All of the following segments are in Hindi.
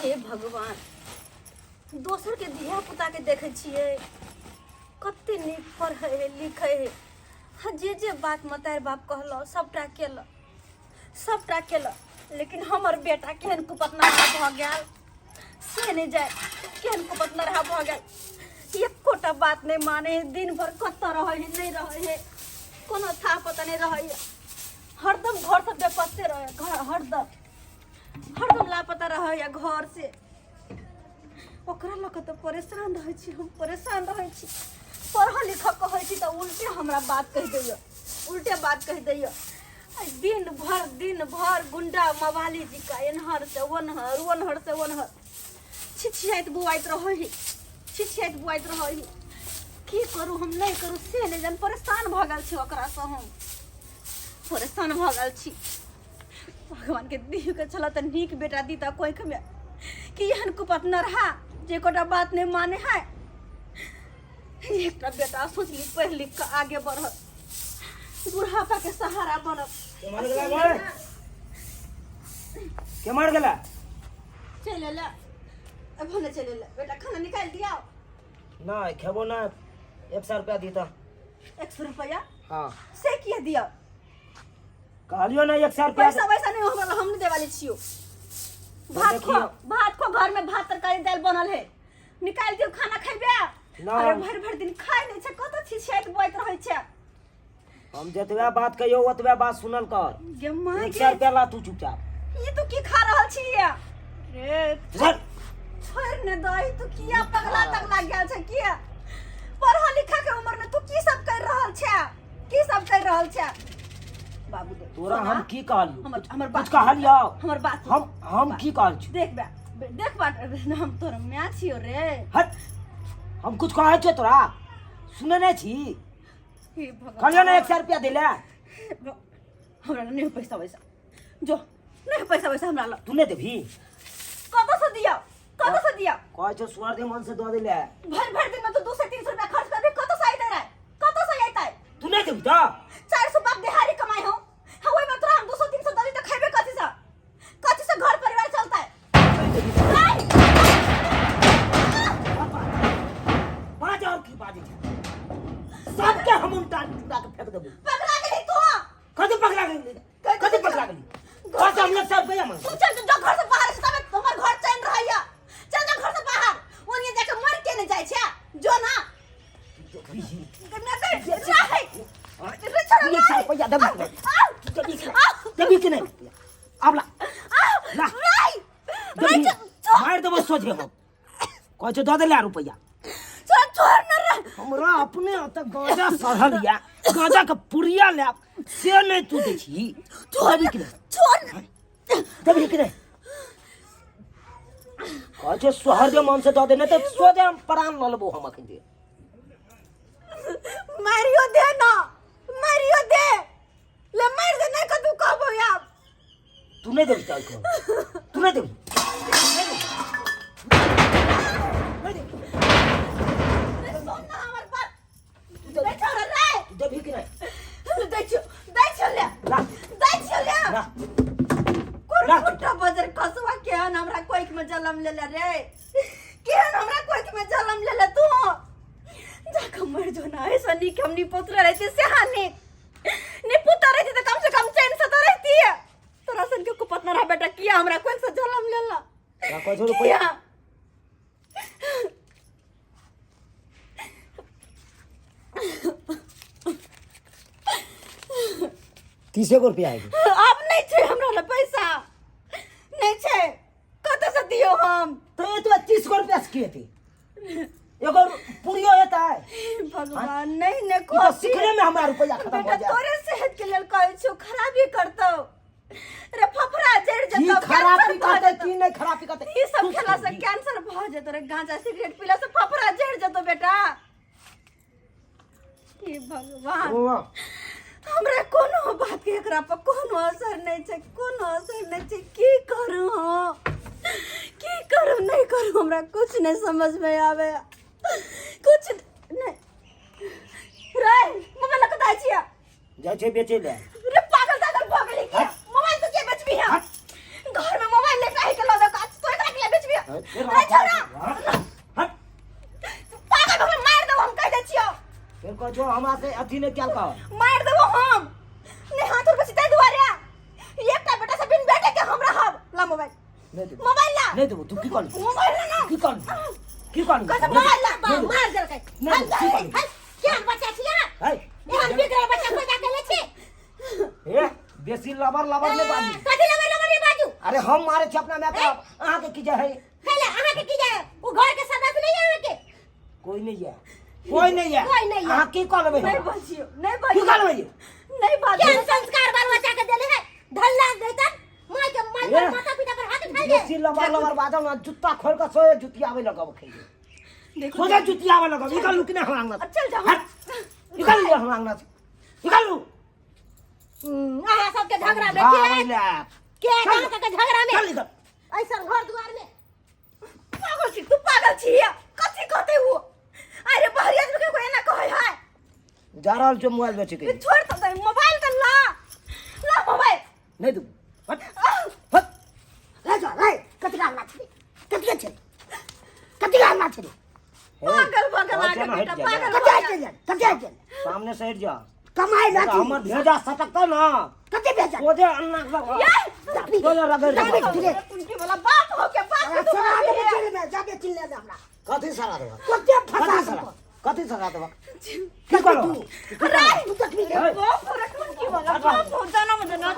हे भगवान दोसर के धिया पुता के देखे छिए कते नीक पढ़े लिखे हाँ जे बात मतार बाप कहलो सबटा केल लेकिन हमर बेटा केहन कुपतना भ गेल से नहीं जाए केहन कुपतना रहा भ गेल एकोटा बात नहीं माने दिन भर कत रहे नहीं रहे कोनो था पता नहीं रहे हरदम घर से बेपत्ते रहे हरदम लापता रहे या घर से ओकरा लक तो परेशान रहे छी हम परेशान रहे छी पढ़ लिख कहे छी तो उल्टे हमरा बात कह दैया दिन भर गुंडा मवाली जी का एनहर से ओनहर छिछियात बुआइत रही की करू हम नहीं करू से नहीं जान परेशान भ गेल छी ओकरा से हम परेशान भ गेल छी भगवान के दिह के चला त नीक बेटा दी त कोई में कि एहन कुपतना रहा जे कोटा बात नहीं माने है एक बेटा सोच ली पढ़ लिख के आगे बढ़त बुढ़ापा के सहारा बनत के मार गेला चले ले अब होने चले ले बेटा खाना निकाल दिया ना खेबो ना 100 रुपया दी तो 100 रुपया हां से किया दिया कहलियो ना 100 रुपया पैसा नहीं हमरा हम दे वाली छियो भात को घर में भात तरकारी दाल बनल है निकाल दियो खाना खइबे अरे भर दिन खाइ नहीं छ कत छी छेत बोइत रहै छ हम जतबे बात कहियो ओतबे बात सुनल कर गे माय 100 रुपया ला तू चुपचाप ये तू की खा रहल छी रे चल छोड़ ने दही तू किया पगला गेल छ किया पढ़ा लिखा के उम्र में तू की सब कर रहल छ बाबू देख तोरा हम की कहलियो हमर बात कहलियो हमर बात हम की कहल छी देख बात हम तोरा मैच छियो रे हट हम कुछ कहै छ तोरा सुने नहीं छी हे भगवान कहलियो ना 100 रुपया दे ले हमरा नहीं पैसा वैसा जो नहीं पैसा वैसा हमरा ला तू नहीं देबी कत से दिया कहै छ स्वार्थी मन से दे ले भर दिन में तो 200-300 रुपया खर्च करबे कत से आइते रे कत से आइते तू नहीं देबी तो 400 बाप दिहाड़ी कमाई हो हां ओइ में तोरा हम 200-300 दली त खइबे कथि से घर परिवार चलता है बाज और की बाजे सबके हम उल्टा के फेंक देबो पगला गेली तू कथि पगला गेली कत हम लोग सब गया मन तू चल जो घर से बाहर से तब हमर घर चैन रहैया चल जा घर से बाहर ओनिए जाके मर के न जाय छै जो ना दबी के नहीं आबला मार देबो सोझे हम कहै छ दे ले रुपया छोड़ न रे हमरा अपने त गांजा सढ़लिया गांजा के पुरिया ले से नहीं तू दे छी दबी के छोड़ दबी के नहीं कहै छ सोहर के मन से दे नहीं त सोझे हम प्राण ल लेबो हम अखन दे मारियो दे ले मार दे नहीं कतू कहबो यार तू नहीं देबी तू नहीं देबी दबी के नहीं दे चले ला कुटा बजर कसवा केहन हमरा कोइक में जलम लेले रे केहन हमरा कोइक में जलम लेले तू जाके मर जो ना ऐसा नहीं कि हमनी पुत्र रहते से हानि नहीं पुत्र रहती तो कम से कम चैन से तो रहती है तोरा सन के कुपतना रहा बेटा किया हमरा कोन से जलम लेला क्या कहै छ रुपया तीस रुपया आएगी अब नहीं छे हमरा ले पैसा नहीं छे कत से दियो हम तो ये तो 30 रुपया से किए थे एगो पुरियो होता है भगवान नहीं ने को सिखने में हमारा रुपया खत्म हो बेटा जाए तोरे सेहत के लेल कहै छु खराबी करतो रे फफड़ा जड़ जतो की खराबी करते की नहीं खराबी करते ई सब खेला से कैंसर भ जेतो रे गांजा सिगरेट पीला से फफड़ा जड़ जतो बेटा हे भगवान हमरा कोनो बात के एकरा पर कोनो असर नहीं छै की करू नहीं करू हमरा कुछ नहीं समझ में आवे कुछ नहीं रे मोबाइल कतै छिया जाय छै बेचे ले रे पागल भ गेली के मोबाइल तो के बेचबी है घर में मोबाइल लेके आई के लो तो एकरा के बेचबी अरे छोड़ा हट पागल भगल मार दो हम कह दे छियो फिर को जो हमरा से अथी ने क्या कहो मार दो हम ने हाथ ऊपर सीधा दुआरे एकटा बेटा से बिन बेटे के हमरा हब ला मोबाइल नहीं दे मोबाइल ला नहीं दे तू की कर मोबाइल ला ना की कर कसम मोबाइल ला मार दे के क्या बच्चा छिया है एहन बिगड़ल बच्चा को जाके ले छी ए बेसी लबर ने बाजू कथि लबर ने बाजू अरे हम मारे छ अपना में अहाँ के की जाय है हेले अहाँ के की जाय ओ घर के सदस्य नहीं है अहाँ के कोई नहीं है अहाँ की करबे नहीं बजियो नहीं की बजियो करबे नहीं बात क्या संस्कार बाल बच्चा के देले है ढल्ला देतन माय के माता पिता पर हाथ उठा ले बेसी लबर बाजो ना जूता खोल के सोए जुतियावे लगब खेले देखो सोजा जुतियावे लगब निकालू कि ना हम आंगना चल जाओ निकालू हम आंगना निकालू आहा सबके झगड़ा देखिए के गांव के झगड़ा में चल निकल ऐसा घर द्वार में पागल छी तू पागल छी कथि कहते हो अरे बहरिया के कोई ना कहे है जा रहल छ मोबाइल बेचे के छोड़ तो दे मोबाइल का ला मोबाइल नहीं दू हट ले जा ले कथि गाना छी कथि गाना छी पागल आगे बेटा पागल कथि सामने से हट जा कमाई ना हमर भेजा सटकता ना कथि भेजा ओजे अन्ना बोले रगड़ उनकी वाला बाप हो के बाप सरा दे जेल में जाके चिल्ला दे हमरा कथि सरा दे कथि सरा दे की करो अरे तू तक भी बाप रखन की वाला बाप हो जाना मुझे ना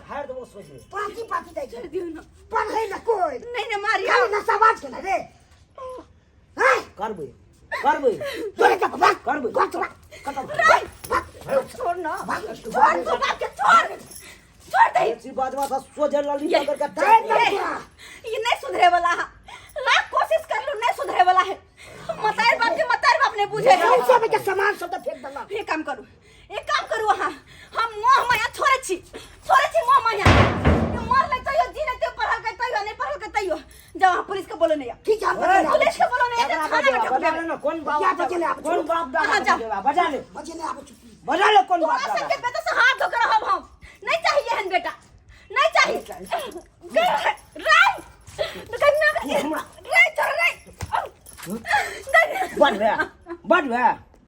हार दो सोचे पाती दे दियो ना पर है ना कोई नहीं मारिया ना समाज के रे करबे तोरे का बात करबे छोड़ ना छोड़ दे ऐसी बातवा सा सोचे लली ये करके ये नहीं सुधरे वाला है लाख कोशिश कर लूं नहीं सुधरे वाला है मतार बाप ने पूछे सब के सामान सब फेंक दला एक काम करू हां हम मोह माया छोड़े छी मोह माया मर ले तइयो जी ले पढ़ल के तइयो नहीं पढ़ल के तइयो जाओ पुलिस के बोलो नहीं ठीक है पुलिस के बोलो नहीं थाना में ठोक दे ना कौन बाप दादा बजा ले कौन बाप सब दादा के बेटा से हाथ धोकर हम नहीं चाहिए हन बेटा नहीं चाहिए राम कन्ना रे चल रे बढ़